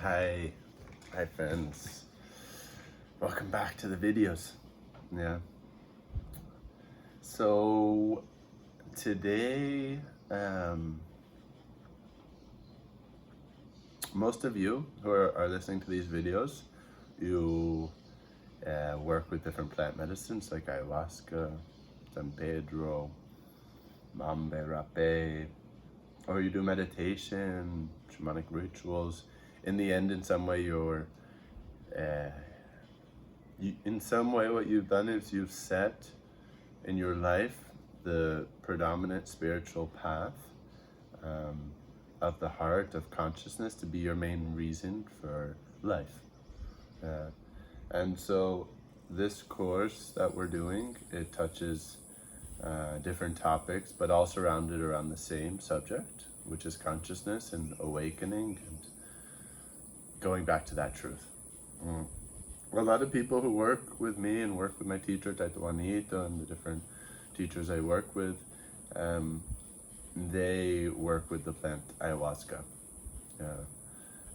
Hi, hi friends. Welcome back to the videos. Yeah. So today, most of you who are listening to these videos, you work with different plant medicines like ayahuasca, San Pedro, mambe rapé, or you do meditation, shamanic rituals. In the end, in some way, in some way, what you've done is you've set in your life the predominant spiritual path of the heart, of consciousness, to be your main reason for life. And so this course that we're doing, it touches different topics, but all surrounded around the same subject, which is consciousness and awakening and going back to that truth. A lot of people who work with me and work with my teacher, Taito Juanito, and the different teachers I work with, they work with the plant ayahuasca.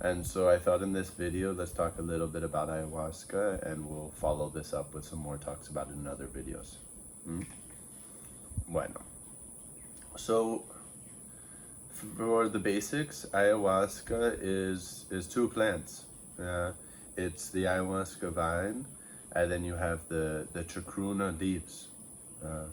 And so I thought in this video, let's talk a little bit about ayahuasca, and we'll follow this up with some more talks about it in other videos. Bueno. So for the basics, ayahuasca is two plants. It's the ayahuasca vine, and then you have the chacruna leaves. The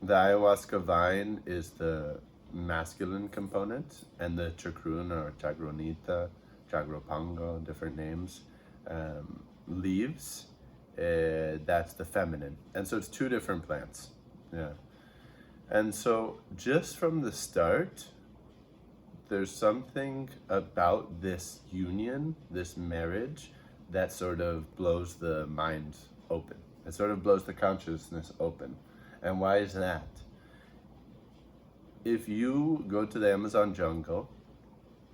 ayahuasca vine is the masculine component, and the chacruna or chagronita, chagropango, different names, leaves, that's the feminine. And so it's two different plants. Yeah. And so just from the start, there's something about this union, this marriage, that sort of blows the mind open. It sort of blows the consciousness open. And why is that? If you go to the Amazon jungle,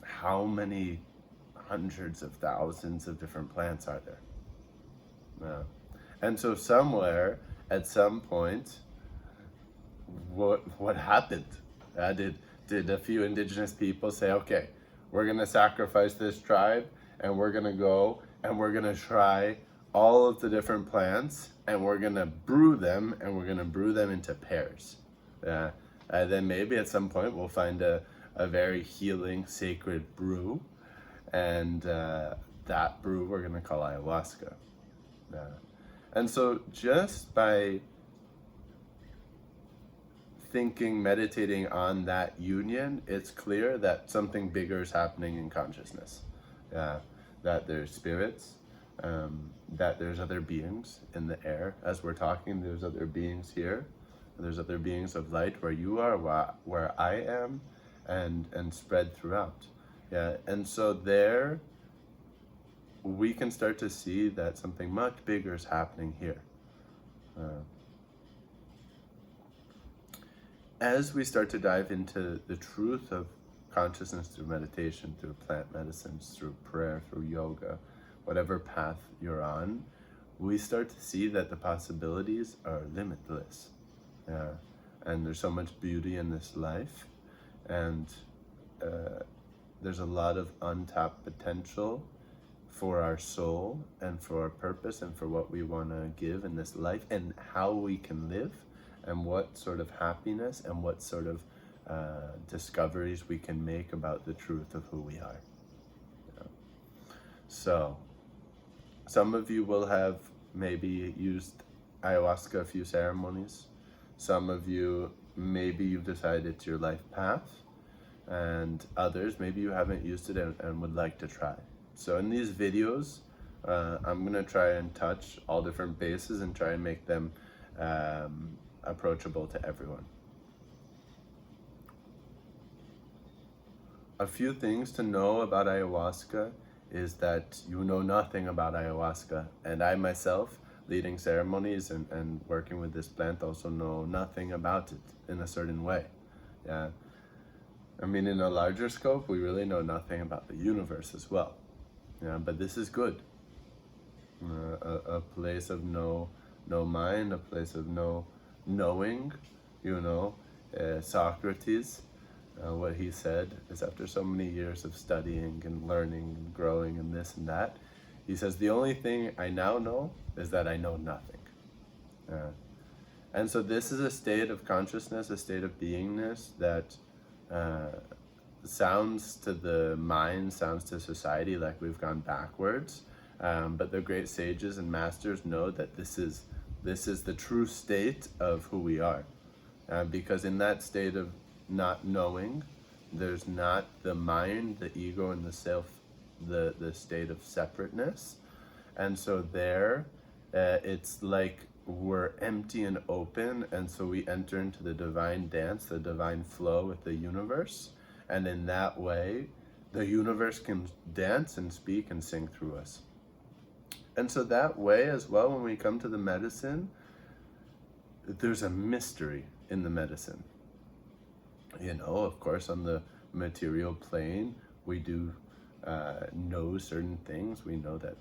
how many hundreds of thousands of different plants are there? And so somewhere, at some point, what happened? Did a few indigenous people say, okay, we're gonna sacrifice this tribe, and we're gonna go and we're gonna try all of the different plants, and we're gonna brew them, and we're gonna brew them into pairs. Then maybe at some point we'll find a very healing, sacred brew, and that brew we're gonna call ayahuasca. And so just by thinking, meditating on that union, it's clear that something bigger is happening in consciousness. That there's spirits, that there's other beings in the air. As we're talking, there's other beings here. There's other beings of light where you are, where I am, and spread throughout. And so there, we can start to see that something much bigger is happening here. As we start to dive into the truth of consciousness through meditation, through plant medicines, through prayer, through yoga, whatever path you're on, we start to see that the possibilities are limitless. And there's so much beauty in this life, and there's a lot of untapped potential for our soul and for our purpose and for what we want to give in this life and how we can live, and what sort of happiness and what sort of discoveries we can make about the truth of who we are. So some of you will have maybe used ayahuasca a few ceremonies. Some of you, maybe you've decided it's your life path, and others, maybe you haven't used it and would like to try. So in these videos, I'm gonna try and touch all different bases and try and make them approachable to everyone. A few things to know about ayahuasca is that you know nothing about ayahuasca, and I myself, leading ceremonies and working with this plant, also know nothing about it in a certain way. I mean, in a larger scope, we really know nothing about the universe as well. But this is good. A place of no mind, a place of no knowing. Socrates What he said is, after so many years of studying and learning and growing and this and that, he says, the only thing I now know is that I know nothing. And so this is a state of consciousness, a state of beingness that sounds to the mind, sounds to society like we've gone backwards. But the great sages and masters know that this is the true state of who we are. Because in that state of not knowing, there's not the mind, the ego, and the self, the state of separateness. And so there, it's like we're empty and open, and so we enter into the divine dance, the divine flow with the universe. And in that way, the universe can dance and speak and sing through us. And so that way as well, when we come to the medicine, there's a mystery in the medicine. You know, of course, on the material plane, we do know certain things. We know that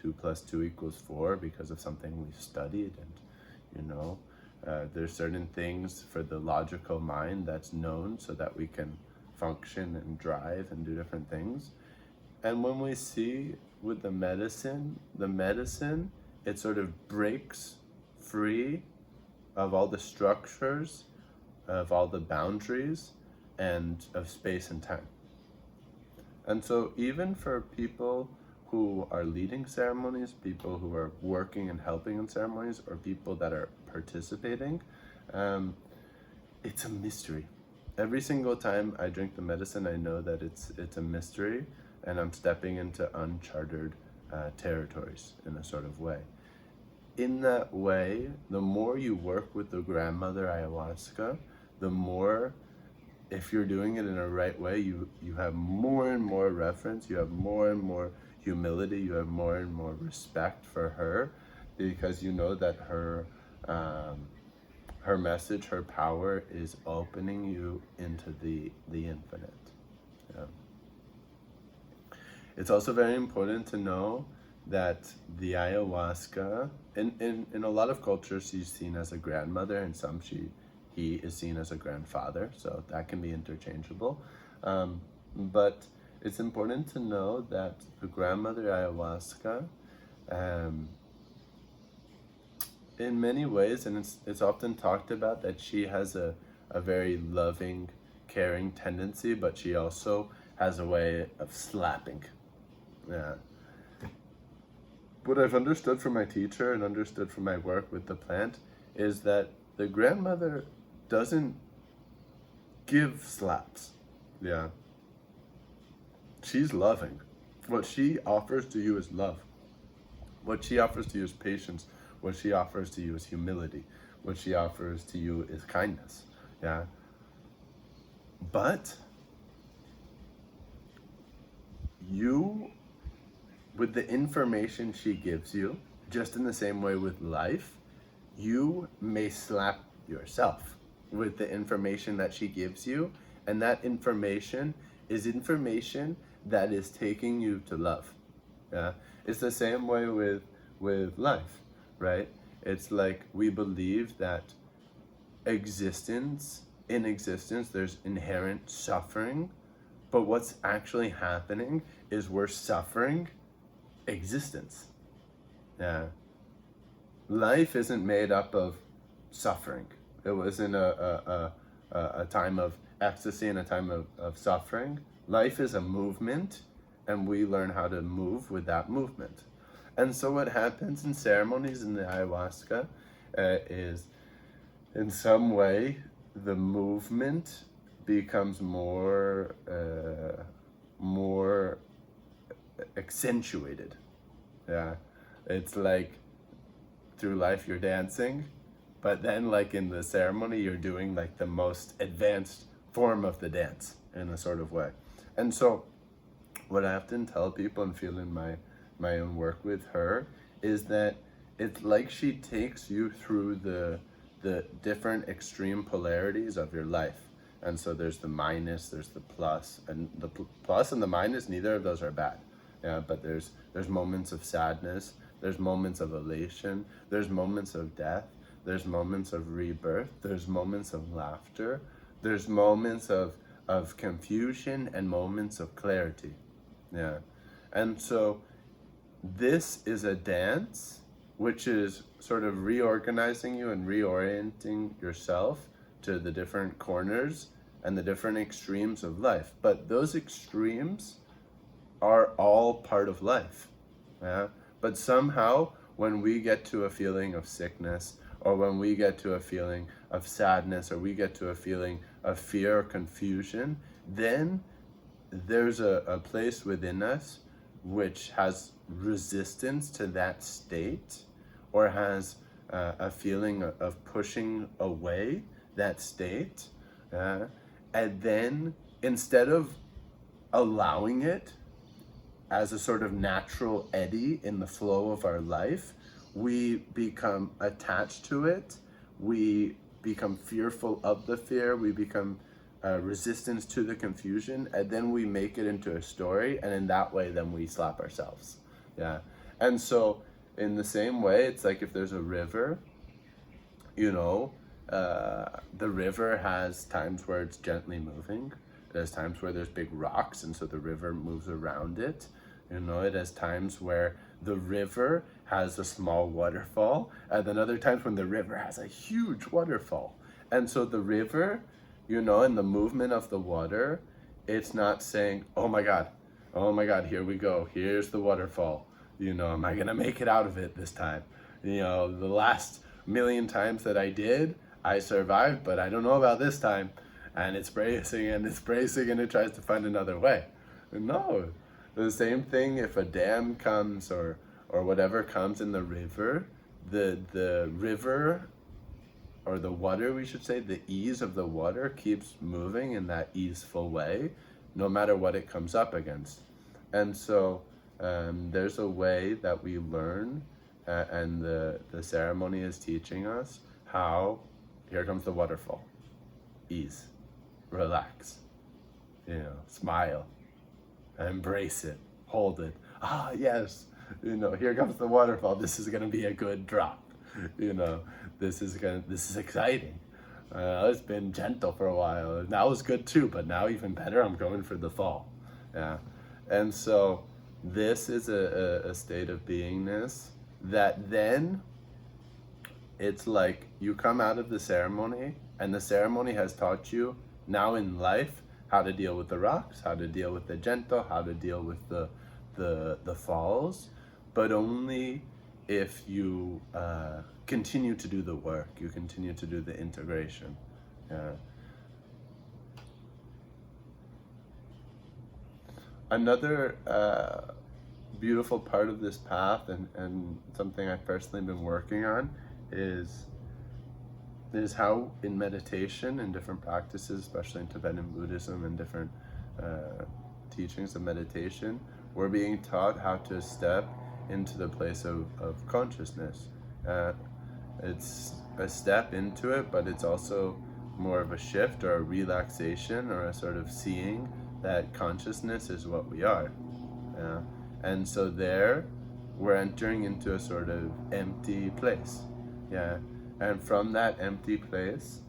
2 + 2 = 4 because of something we've studied. And, you know, there's certain things for the logical mind that's known so that we can function and drive and do different things. And when we see with the medicine, it sort of breaks free of all the structures, of all the boundaries, and of space and time. And so even for people who are leading ceremonies, people who are working and helping in ceremonies, or people that are participating, it's a mystery. Every single time I drink the medicine, I know that it's a mystery, and I'm stepping into uncharted territories in a sort of way. In that way, the more you work with the grandmother ayahuasca, the more, if you're doing it in a right way, you have more and more reverence, you have more and more humility, you have more and more respect for her, because you know that her message, her power is opening you into the infinite. Yeah. It's also very important to know that the ayahuasca, in a lot of cultures, she's seen as a grandmother, and some he is seen as a grandfather, so that can be interchangeable. But it's important to know that the grandmother ayahuasca, in many ways, and it's often talked about, that she has a very loving, caring tendency, but she also has a way of slapping. Yeah. What I've understood from my teacher and understood from my work with the plant is that the grandmother doesn't give slaps. Yeah. She's loving. What she offers to you is love. What she offers to you is patience. What she offers to you is humility. What she offers to you is kindness. Yeah. But you, with the information she gives you, just in the same way with life, you may slap yourself with the information that she gives you, and that information is information that is taking you to love. Yeah, it's the same way with life, right? It's like we believe that in existence there's inherent suffering, but what's actually happening is we're suffering existence. Yeah. Life isn't made up of suffering. It wasn't a time of ecstasy and a time of suffering. Life is a movement, and we learn how to move with that movement. And so what happens in ceremonies in the ayahuasca is, in some way, the movement becomes more accentuated. Yeah, it's like through life you're dancing, but then like in the ceremony you're doing like the most advanced form of the dance in a sort of way. And so what I often tell people and feel in my own work with her is that it's like she takes you through the different extreme polarities of your life. And so there's the minus, there's the plus, and the plus and the minus, neither of those are bad. Yeah, but there's moments of sadness, there's moments of elation, there's moments of death, there's moments of rebirth, there's moments of laughter, there's moments of of confusion and moments of clarity. Yeah. And so this is a dance which is sort of reorganizing you and reorienting yourself to the different corners and the different extremes of life. But those extremes are all part of life. Yeah? But somehow, when we get to a feeling of sickness, or when we get to a feeling of sadness, or we get to a feeling of fear or confusion, then there's a place within us which has resistance to that state, or has a feeling of pushing away that state. And then instead of allowing it as a sort of natural eddy in the flow of our life, we become attached to it. We become fearful of the fear. We become resistance to the confusion, and then we make it into a story, and in that way then we slap ourselves. Yeah. And so in the same way, it's like if there's a river, you know, the river has times where it's gently moving. There's times where there's big rocks, and so the river moves around it. You know, it has times where the river has a small waterfall, and then other times when the river has a huge waterfall. And so the river, you know, in the movement of the water, it's not saying, oh my God, here we go. Here's the waterfall. You know, am I gonna make it out of it this time? You know, the last million times that I did, I survived, but I don't know about this time. And it's bracing and it's bracing and it tries to find another way. No, the same thing if a dam comes or whatever comes in the river, the river, or the water, we should say, the ease of the water keeps moving in that easeful way, no matter what it comes up against. And so there's a way that we learn, and the ceremony is teaching us how, here comes the waterfall. Ease, relax, you know, smile, embrace it, hold it. Ah, yes, you know, here comes the waterfall. This is gonna be a good drop. You know, this is exciting. It's been gentle for a while. That was good too, but now even better, I'm going for the fall. Yeah. And so this is a state of beingness that then it's like you come out of the ceremony, and the ceremony has taught you now in life how to deal with the rocks, how to deal with the gentle, how to deal with the falls, but only if you continue to do the work, you continue to do the integration. Another beautiful part of this path, and something I've personally been working on, is how in meditation and different practices, especially in Tibetan Buddhism and different teachings of meditation, we're being taught how to step into the place of consciousness. It's a step into it, but it's also more of a shift or a relaxation or a sort of seeing that consciousness is what we are. And so there, we're entering into a sort of empty place. Yeah. And from that empty place,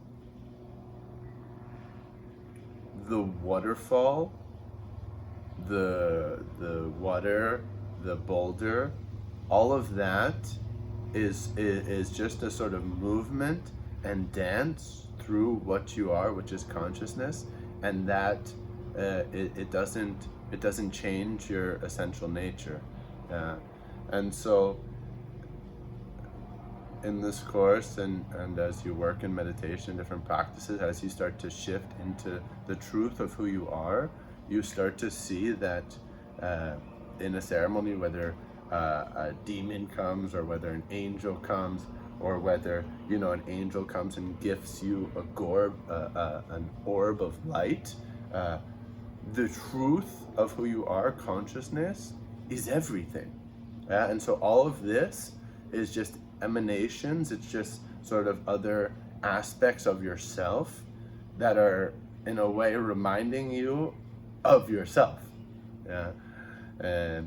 the waterfall, the water, the boulder, all of that is just a sort of movement and dance through what you are, which is consciousness, and that it doesn't change your essential nature. And so in this course, and as you work in meditation, different practices, as you start to shift into the truth of who you are, you start to see that in a ceremony, whether a demon comes or whether an angel comes, or whether, you know, an angel comes and gifts you an orb of light, the truth of who you are, consciousness, is everything. And so all of this is just emanations. It's just sort of other aspects of yourself that are in a way reminding you of yourself.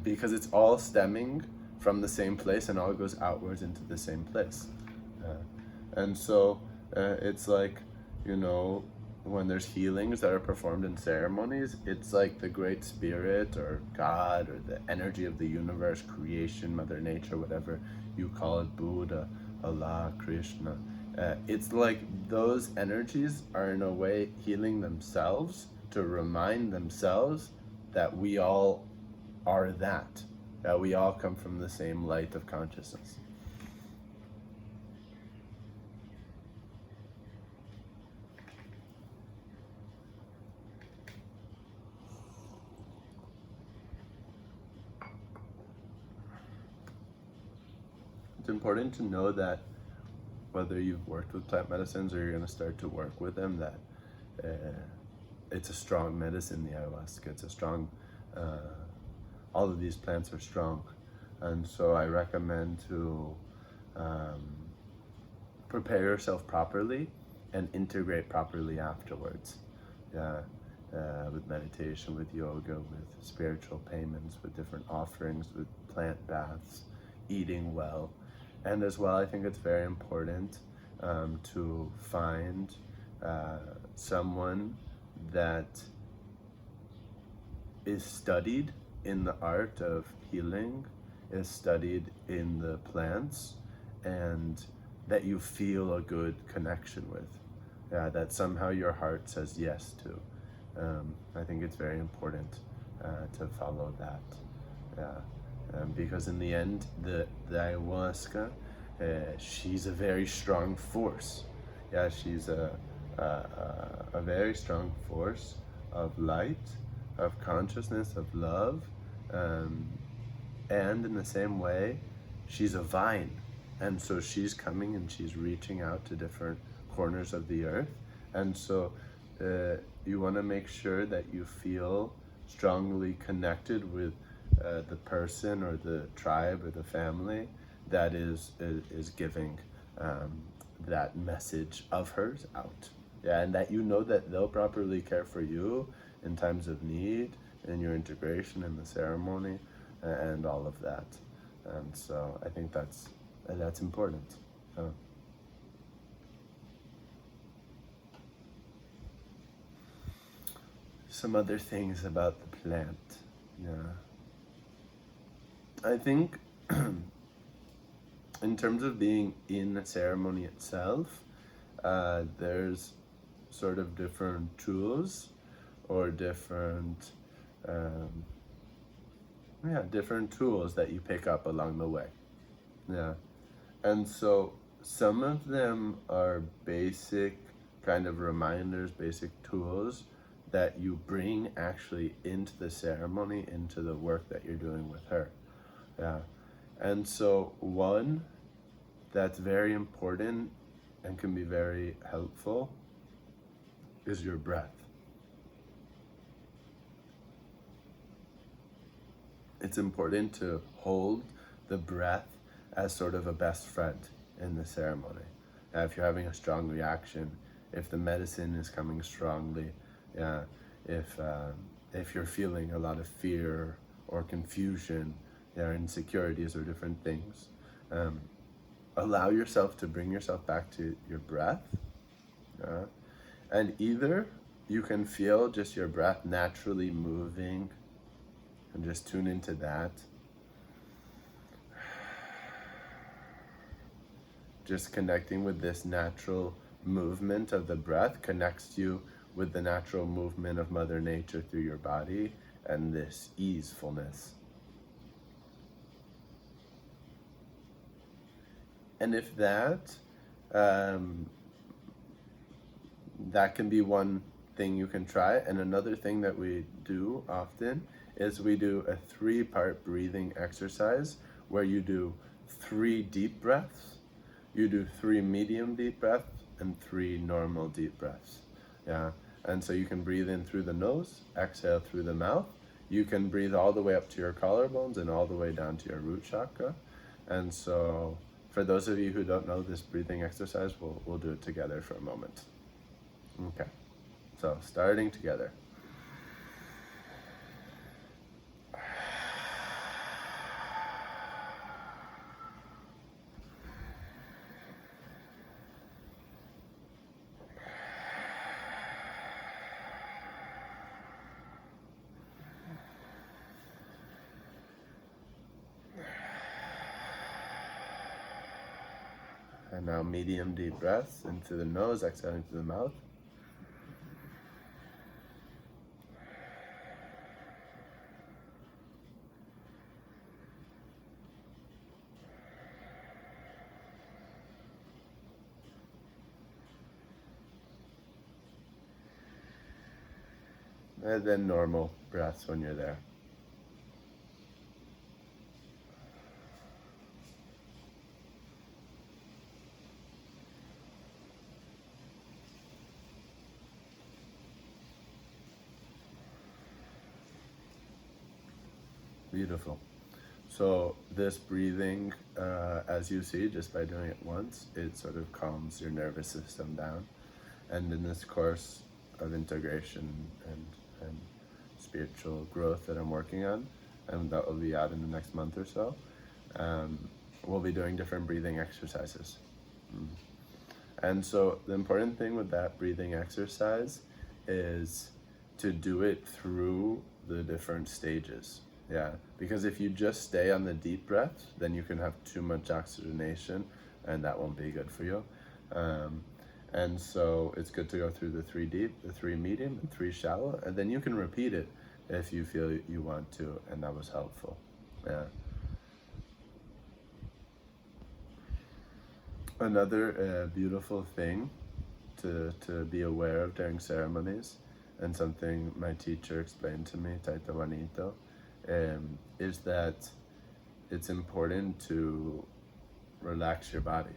Because it's all stemming from the same place and all goes outwards into the same place. And so it's like, you know, when there's healings that are performed in ceremonies, it's like the great spirit or God or the energy of the universe, creation, Mother Nature, whatever you call it, Buddha, Allah, Krishna. It's like those energies are in a way healing themselves to remind themselves that we all are that we all come from the same light of consciousness. It's important to know that whether you've worked with plant medicines or you're going to start to work with them, that it's a strong medicine, the ayahuasca. It's a strong, all of these plants are strong. And so I recommend to prepare yourself properly and integrate properly afterwards. With meditation, with yoga, with spiritual payments, with different offerings, with plant baths, eating well. And as well, I think it's very important to find someone that is studied in the art of healing, is studied in the plants, and that you feel a good connection with, that somehow your heart says yes to. I think it's very important to follow that. Because in the end, the ayahuasca, she's a very strong force. She's a very strong force of light, of consciousness, of love, and in the same way, she's a vine. And so she's coming and she's reaching out to different corners of the earth. And so you want to make sure that you feel strongly connected with the person or the tribe or the family that is giving that message of hers out. And that you know that they'll properly care for you in times of need, in your integration in the ceremony, and all of that. And so I think that's important. Some other things about the plant. I think in terms of being in the ceremony itself, there's sort of different tools or different tools that you pick up along the way. And so some of them are basic kind of reminders, basic tools that you bring actually into the ceremony, into the work that you're doing with her. And so one that's very important and can be very helpful is your breath. It's important to hold the breath as sort of a best friend in the ceremony. If you're having a strong reaction, if the medicine is coming strongly, if you're feeling a lot of fear or confusion, insecurities or different things, allow yourself to bring yourself back to your breath. And either you can feel just your breath naturally moving and just tune into that. Just connecting with this natural movement of the breath connects you with the natural movement of Mother Nature through your body and this easefulness. And if that can be one thing you can try. And another thing that we do often is we do a 3-part breathing exercise where you do 3 deep breaths, you do 3 medium deep breaths, and 3 normal deep breaths. And so you can breathe in through the nose, exhale through the mouth. You can breathe all the way up to your collarbones and all the way down to your root chakra. And so for those of you who don't know this breathing exercise, we'll do it together for a moment. Okay, so starting together. And now medium deep breaths in through the nose, exhaling through the mouth. And then normal breaths when you're there. Beautiful. So this breathing, as you see, just by doing it once, it sort of calms your nervous system down. And in this course of integration and spiritual growth that I'm working on, and that will be out in the next month or so, we'll be doing different breathing exercises. And so the important thing with that breathing exercise is to do it through the different stages. Yeah, because if you just stay on the deep breath, then you can have too much oxygenation and that won't be good for you. And so it's good to go through the 3 deep, the 3 medium, and 3 shallow, and then you can repeat it if you feel you want to, and that was helpful. Yeah. Another beautiful thing to be aware of during ceremonies, and something my teacher explained to me, Taita Juanito, is that it's important to relax your body.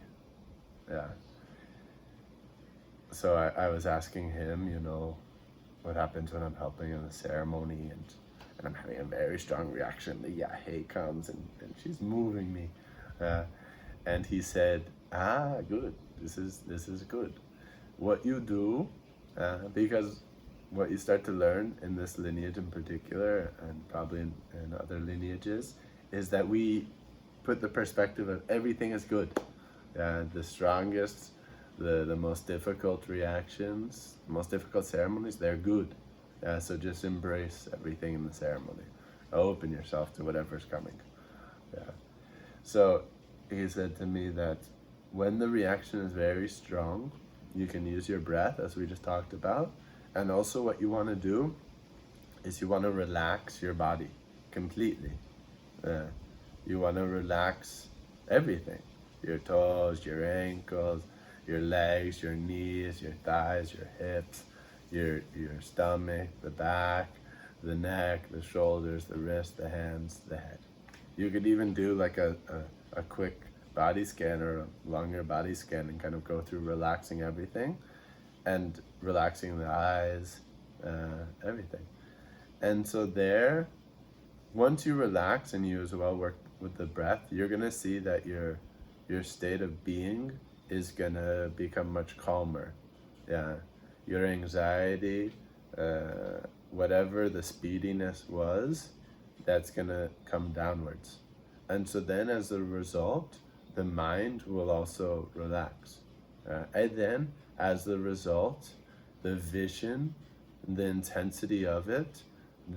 Yeah. So I was asking him, what happens when I'm helping in the ceremony and I'm having a very strong reaction. The yahe comes and she's moving me. And he said, good. This is good. What you do, because what you start to learn in this lineage in particular, and probably in other lineages, is that we put the perspective of everything is good. The strongest, the most difficult reactions, most difficult ceremonies, they're good. So just embrace everything in the ceremony. Open yourself to whatever's coming. So he said to me that when the reaction is very strong, you can use your breath, as we just talked about. And also what you want to do is you want to relax your body completely. You want to relax everything. Your toes, your ankles, your legs, your knees, your thighs, your hips, your stomach, the back, the neck, the shoulders, the wrist, the hands, the head. You could even do like a quick body scan or a longer body scan and kind of go through relaxing everything and relaxing the eyes, everything. And so there, once you relax and you as well work with the breath, you're gonna see that your state of being is gonna become much calmer. Your anxiety, whatever the speediness was, that's gonna come downwards. And so then as a result, the mind will also relax. And then as the result, the vision, the intensity of it,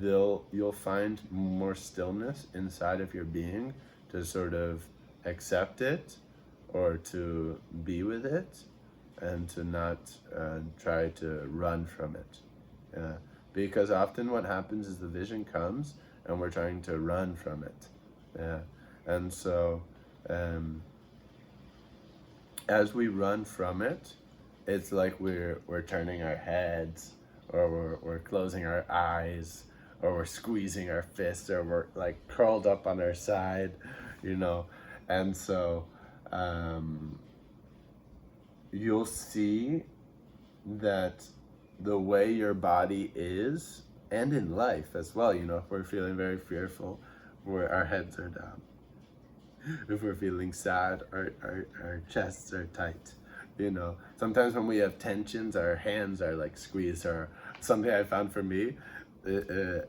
you'll find more stillness inside of your being to sort of accept it or to be with it and to not try to run from it. Because often what happens is the vision comes and we're trying to run from it. And so as we run from it, it's like we're turning our heads, or we're closing our eyes, or we're squeezing our fists, or we're like curled up on our side, and so you'll see that the way your body is, and in life as well, if we're feeling very fearful, where our heads are down. If we're feeling sad, our chests are tight. Sometimes when we have tensions, our hands are like squeezed, or something I found for me,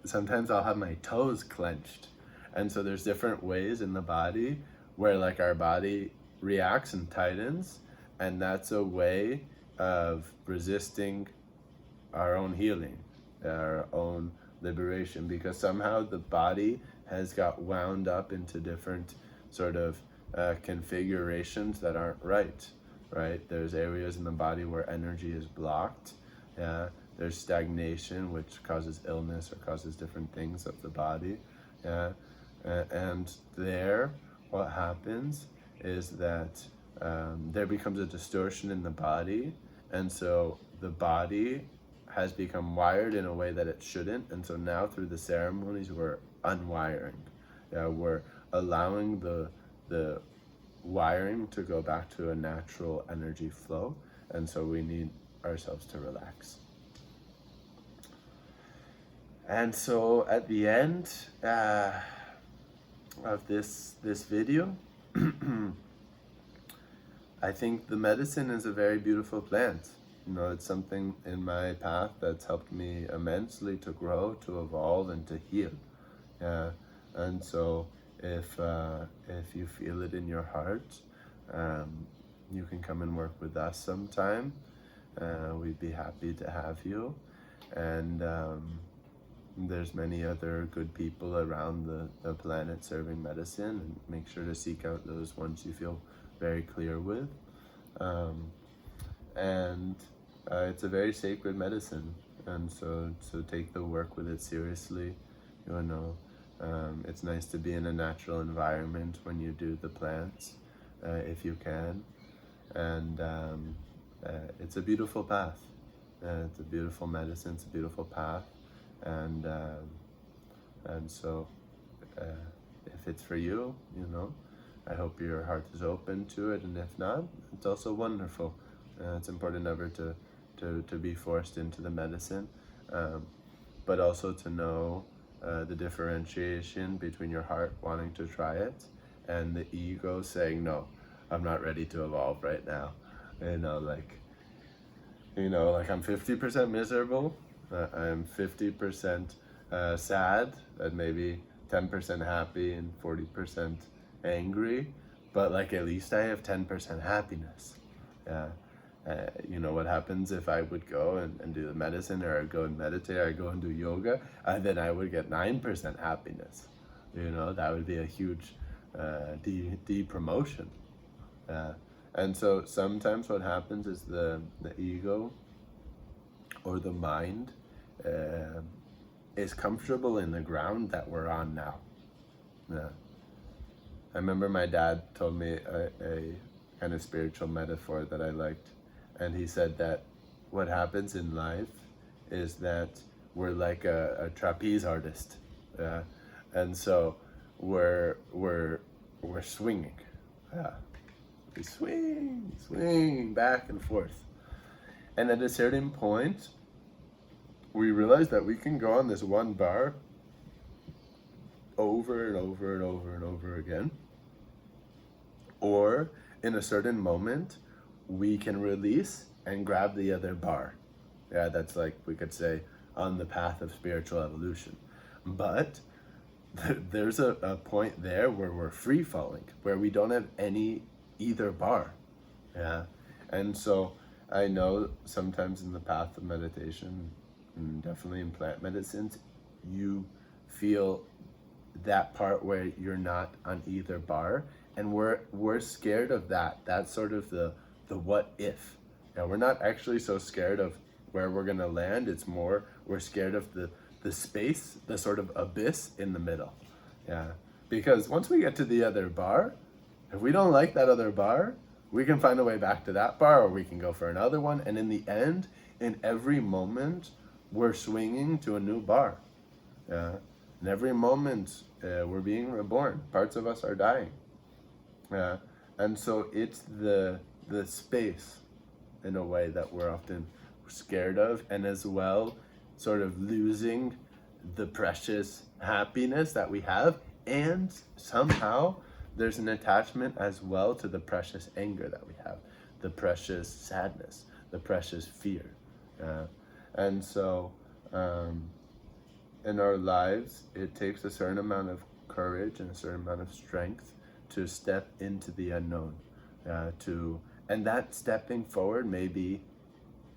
sometimes I'll have my toes clenched. And so there's different ways in the body where like our body reacts and tightens, and that's a way of resisting our own healing, our own liberation, because somehow the body has got wound up into different sort of configurations that aren't right. right? There's areas in the body where energy is blocked. Yeah. There's stagnation, which causes illness or causes different things of the body. Yeah. And there, what happens is that there becomes a distortion in the body. And so the body has become wired in a way that it shouldn't. And so now through the ceremonies, we're unwiring. Yeah, we're allowing the wiring to go back to a natural energy flow. And so we need ourselves to relax. And so at the end of this video, I think the medicine is a very beautiful plant. You know, it's something in my path that's helped me immensely to grow, to evolve, and to heal. Yeah. And so if you feel it in your heart, you can come and work with us sometime. We'd be happy to have you. And there's many other good people around the planet serving medicine, and make sure to seek out those ones you feel very clear with. It's a very sacred medicine, and so take the work with it seriously. You know, it's nice to be in a natural environment when you do the plants, if you can. And it's a beautiful path. It's a beautiful medicine. It's a beautiful path. And so if it's for you, you know, I hope your heart is open to it, and if not, it's also wonderful. It's important never to be forced into the medicine, but also to know the differentiation between your heart wanting to try it and the ego saying, no, I'm not ready to evolve right now. You know, like I'm 50% miserable, I'm 50% sad, and maybe 10% happy and 40% angry, but like at least I have 10% happiness. Yeah. You know what happens if I would go and do the medicine, or I go and meditate, or I go and do yoga, then I would get 9% happiness. You know, that would be a huge de-promotion. And so sometimes what happens is the ego or the mind is comfortable in the ground that we're on now. Yeah. I remember my dad told me a kind of spiritual metaphor that I liked. And he said that what happens in life is that we're like a trapeze artist. And so we're swinging. Yeah. We swing back and forth. And at a certain point, we realize that we can go on this one bar over and over and over and over again. Or in a certain moment, we can release and grab the other bar. Yeah, that's like, we could say, on the path of spiritual evolution. But there's a point there where we're free falling, where we don't have either bar. Yeah. And so I know sometimes in the path of meditation, and definitely in plant medicines, you feel that part where you're not on either bar, and we're scared of that. That's sort of the what if. Now, we're not actually so scared of where we're gonna land. It's more we're scared of the space, the sort of abyss in the middle. Yeah, because once we get to the other bar, if we don't like that other bar, we can find a way back to that bar, or we can go for another one. And in the end, in every moment, we're swinging to a new bar. Yeah, in every moment, we're being reborn. Parts of us are dying. Yeah, and so it's the space, in a way, that we're often scared of, and as well, sort of losing the precious happiness that we have, and somehow there's an attachment as well to the precious anger that we have, the precious sadness, the precious fear. And so in our lives, it takes a certain amount of courage and a certain amount of strength to step into the unknown, and that stepping forward may be,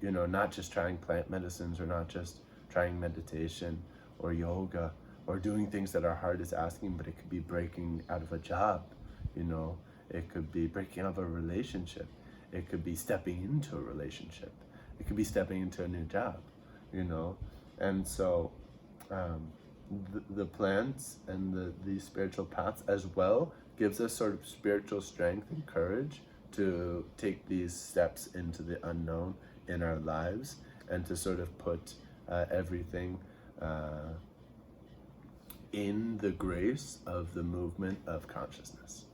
you know, not just trying plant medicines, or not just trying meditation or yoga, or doing things that our heart is asking, but it could be breaking out of a job, you know, it could be breaking out of a relationship, It could be stepping into a relationship. It could be stepping into a new job, you know? And so the plants and these spiritual paths as well gives us sort of spiritual strength and courage to take these steps into the unknown in our lives, and to sort of put everything in the grace of the movement of consciousness.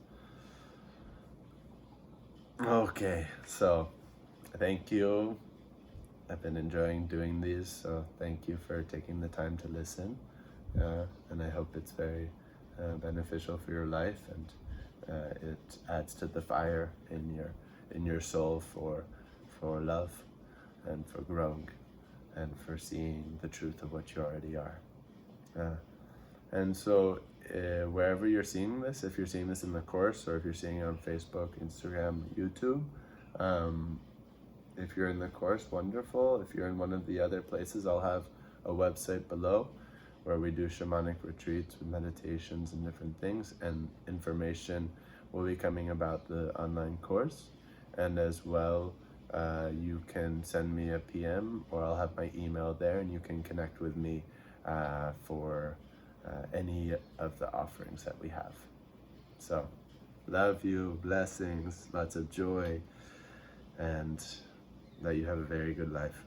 Okay, so thank you. I've been enjoying doing these, so thank you for taking the time to listen. And I hope it's very beneficial for your life, and it adds to the fire in your soul for love, and for growing, and for seeing the truth of what you already are. And so wherever you're seeing this, if you're seeing this in the course, or if you're seeing it on Facebook, Instagram, YouTube, if you're in the course, wonderful. If you're in one of the other places, I'll have a website below where we do shamanic retreats with meditations and different things, and information will be coming about the online course. And as well, you can send me a PM, or I'll have my email there, and you can connect with me for any of the offerings that we have. So, love you, blessings, lots of joy, and that you have a very good life.